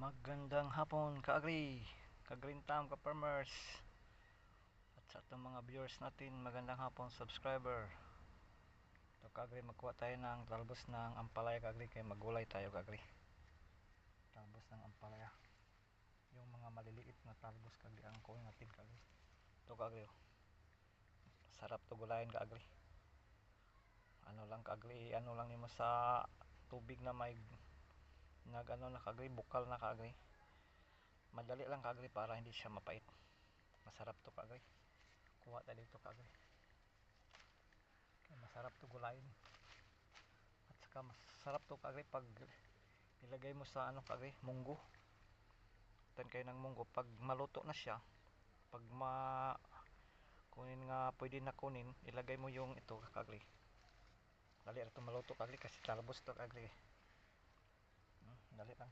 Magandang hapon ka-agri, ka-green thumb, ka-farmers, at sa itong mga viewers natin, magandang hapon subscriber. Ito ka-agri, magkuha tayo ng talbos ng ampalaya ka-agri, kaya magulay tayo ka-agri. Talbos ng ampalaya, yung mga maliliit na talbos ka-agri ang kuha natin ka-agri. Ito ka-agri, sarap to gulayin ka-agri. Ano lang ka-agri, ano lang nimo sa tubig na may nagano na kaagri, bukal na kaagri. Madali lang kaagri para hindi siya mapait. Masarap to kaagri. Kuha tayo dito kaagri. Masarap to gulayin. At saka masarap to kaagri pag ilagay mo sa ano kaagri, munggo. Tan kayo ng munggo pag maluto na siya. Pag kunin nga pwede na kunin, ilagay mo yung ito kaagri. Dali ito maluto kaagri kasi talbos to kaagri. Dali lang.